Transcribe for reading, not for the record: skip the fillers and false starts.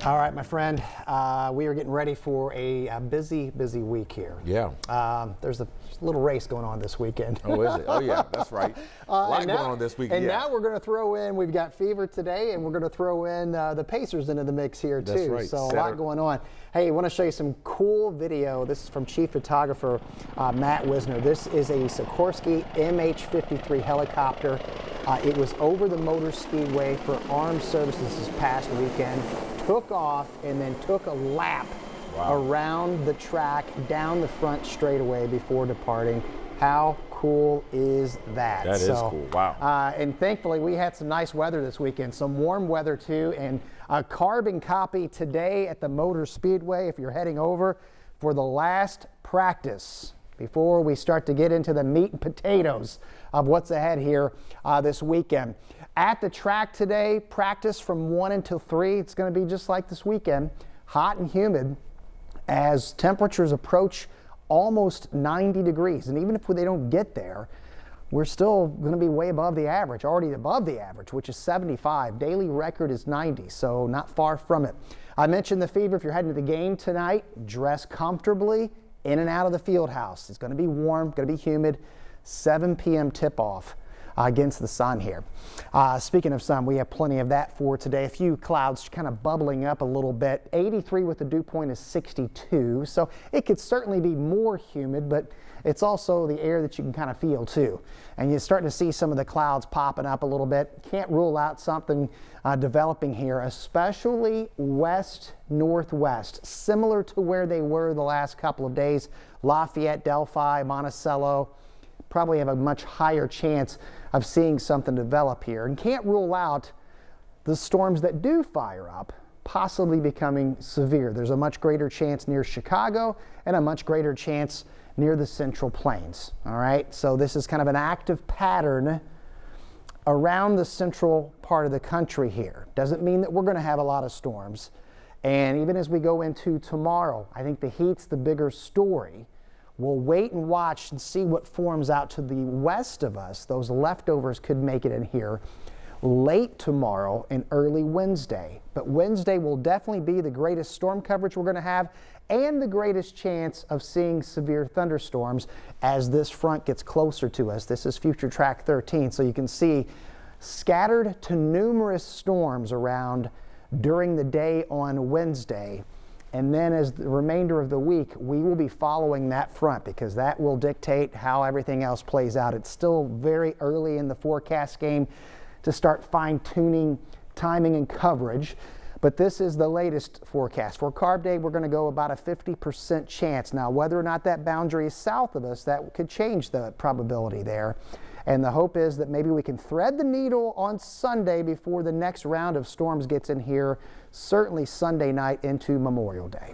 All right, my friend, we are getting ready for a busy week here. Yeah. There's a little race going on this weekend. Oh, is it? Oh, yeah, that's right. A lot going on this week. And now we're going to throw in, we've got Fever today, and we're going to throw in the Pacers into the mix here, too. That's right. So a lot going on. Hey, I want to show you some cool video. This is from Chief Photographer Matt Wisner. This is a Sikorsky MH-53 helicopter. It was over the Motor Speedway for armed services this past weekend. Took off and then took a lap around the track down the front straightaway before departing. How cool is that? That is cool. Wow. And thankfully we had some nice weather this weekend, some warm weather too, and a carbon copy today at the Motor Speedway if you're heading over for the last practice before we start to get into the meat and potatoes of what's ahead here this weekend. At the track today, practice from 1 until 3. It's going to be just like this weekend, hot and humid as temperatures approach almost 90 degrees. And even if they don't get there, we're still going to be way above the average, already above the average, which is 75. Daily record is 90, so not far from it. I mentioned the Fever. If you're heading to the game tonight, dress comfortably in and out of the field house. It's going to be warm, going to be humid. 7 p.m. tip-off against the sun here. Speaking of sun, we have plenty of that for today. A few clouds kind of bubbling up a little bit. 83 with the dew point is 62, so it could certainly be more humid, but it's also the air that you can kind of feel too. And you're starting to see some of the clouds popping up a little bit. Can't rule out something developing here, especially west-northwest, similar to where they were the last couple of days. Lafayette, Delphi, Monticello probably have a much higher chance of seeing something develop here, and can't rule out the storms that do fire up possibly becoming severe. There's a much greater chance near Chicago and a much greater chance near the Central Plains. All right, so this is kind of an active pattern around the central part of the country here. Doesn't mean that we're going to have a lot of storms. And even as we go into tomorrow, I think the heat's the bigger story. We'll wait and watch and see what forms out to the west of us. Those leftovers could make it in here late tomorrow and early Wednesday. But Wednesday will definitely be the greatest storm coverage we're going to have and the greatest chance of seeing severe thunderstorms as this front gets closer to us. This is Future Track 13, so you can see scattered to numerous storms around during the day on Wednesday. And then as the remainder of the week, we will be following that front because that will dictate how everything else plays out. It's still very early in the forecast game to start fine-tuning timing and coverage, but this is the latest forecast. For Carb Day, we're going to go about a 50% chance. Now, whether or not that boundary is south of us, that could change the probability there. And the hope is that maybe we can thread the needle on Sunday before the next round of storms gets in here, certainly Sunday night into Memorial Day.